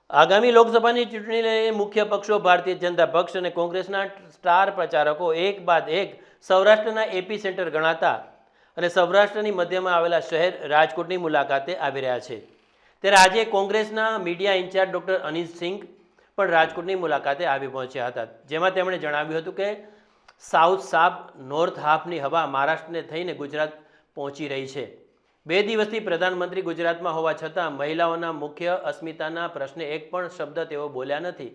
આગામી લોકસભાની ચૂંટણીને લઈને મુખ્ય પક્ષો ભારતીય જનતા પક્ષ અને કોંગ્રેસના સ્ટાર પ્રચારકો એક બાદ એક સૌરાષ્ટ્રના એપી સેન્ટર ગણાતા અને સૌરાષ્ટ્રની મધ્યમાં આવેલા શહેર રાજકોટની મુલાકાતે આવી રહ્યા છે। ત્યારે આજે કોંગ્રેસના media in charge doctor Anil Singh પણ રાજકોટની મુલાકાતે આવી પહોંચ્યા હતા, જેમાં તેમણે જણાવ્યું હતું કે સાઉથ સાફ નોર્થ હાફની હવા મહારાષ્ટ્રને થઈને ગુજરાત પહોંચી રહી છે। 2 દિવસથી પ્રધાનમંત્રી ગુજરાતમાં હોવા છતાં મહિલાઓના મુખ્ય અસ્મિતાના પ્રશ્ને એક પણ શબ્દ તેઓ બોલ્યા નથી।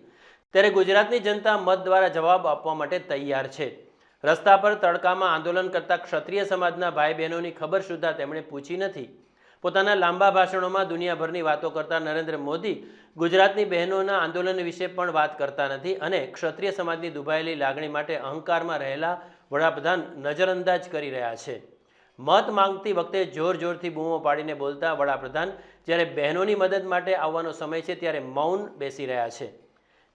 ત્યારે ગુજરાતની જનતા મત દ્વારા જવાબ આપવા માટે તૈયાર છે। રસ્તા પર તડકામાં આંદોલન કરતા ક્ષત્રિય સમાજના ભાઈ બહેનોની ખબર સુદ્ધા તેમણે પૂછી નથી। પોતાના લાંબા ભાષણોમાં દુનિયાભરની વાતો કરતા નરેન્દ્ર મોદી ગુજરાતની બહેનોના આંદોલન વિશે પણ વાત કરતા નથી અને ક્ષત્રિય સમાજની દુભાયેલી લાગણી માટે અહંકારમાં રહેલા વડાપ્રધાન નજરઅંદાજ કરી રહ્યા છે। મત માંગતી વખતે જોર જોરથી બૂમો પાડીને બોલતા વડાપ્રધાન જ્યારે બહેનોની મદદ માટે આવવાનો સમય છે ત્યારે મૌન બેસી રહ્યા છે,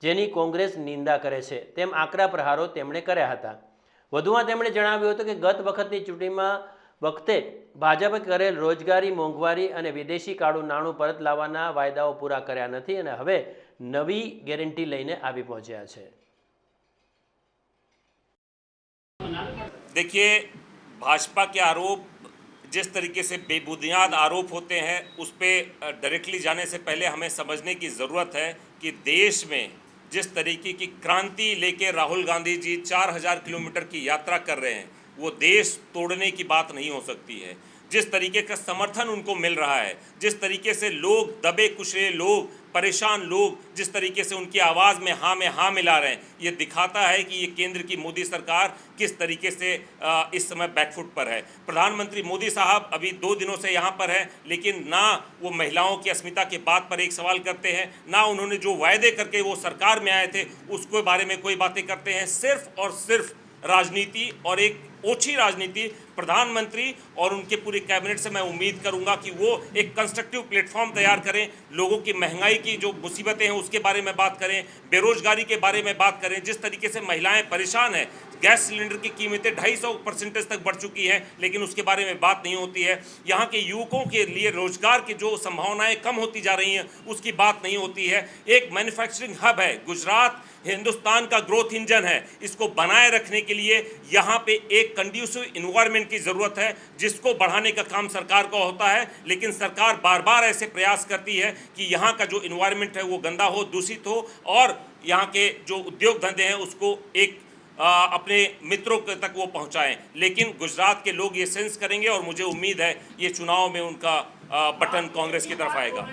જેની કોંગ્રેસ નિંદા કરે છે તેમ આકરા પ્રહારો તેમણે કર્યા હતા। વધુમાં તેમણે જણાવ્યું હતું કે ગત વખતની ચૂંટણીમાં વખતે ભાજપે કરેલ રોજગારી, મોંઘવારી અને વિદેશી કાળું નાણું પરત લાવવાના વાયદાઓ પૂરા કર્યા નથી અને હવે નવી ગેરંટી લઈને આવી પહોંચ્યા છે। देखिए, भाजपा के आरोप जिस तरीके से बेबुनियाद आरोप होते हैं उस पर डायरेक्टली जाने से पहले हमें समझने की ज़रूरत है कि देश में जिस तरीके की क्रांति लेके राहुल गांधी जी 4000 किलोमीटर की यात्रा कर रहे हैं वो देश तोड़ने की बात नहीं हो सकती है। जिस तरीके का समर्थन उनको मिल रहा है, जिस तरीके से लोग दबे कुचले लोग, परेशान लोग जिस तरीके से उनकी आवाज़ में हाँ मिला रहे हैं, ये दिखाता है कि ये केंद्र की मोदी सरकार किस तरीके से इस समय बैकफुट पर है। प्रधानमंत्री मोदी साहब अभी 2 दिनों से यहाँ पर हैं, लेकिन ना वो महिलाओं की अस्मिता के बात पर एक सवाल करते हैं, ना उन्होंने जो वायदे करके वो सरकार में आए थे उसके बारे में कोई बातें करते हैं। सिर्फ और सिर्फ राजनीति और एक ओछी राजनीति। प्रधानमंत्री और उनके पूरी कैबिनेट से मैं उम्मीद करूंगा कि वो एक कंस्ट्रक्टिव प्लेटफॉर्म तैयार करें, लोगों की महंगाई की जो मुसीबतें हैं उसके बारे में बात करें, बेरोजगारी के बारे में बात करें। जिस तरीके से महिलाएं परेशान हैं, गैस सिलेंडर की कीमतें 250% तक बढ़ चुकी हैं, लेकिन उसके बारे में बात नहीं होती है। यहाँ के युवकों के लिए रोजगार की जो संभावनाएं कम होती जा रही हैं उसकी बात नहीं होती है। एक मैन्युफैक्चरिंग हब है गुजरात, हिंदुस्तान का ग्रोथ इंजन है, इसको बनाए रखने के लिए यहाँ पे एक कंड्यूसिव इन्वायरमेंट की ज़रूरत है, जिसको बढ़ाने का काम सरकार का होता है। लेकिन सरकार बार बार ऐसे प्रयास करती है कि यहाँ का जो इन्वायरमेंट है वो गंदा हो, दूषित हो और यहाँ के जो उद्योग धंधे हैं उसको एक अपने मित्रों तक वो पहुँचाएं। लेकिन गुजरात के लोग ये सेंस करेंगे और मुझे उम्मीद है ये चुनाव में उनका बटन कांग्रेस की तरफ आएगा।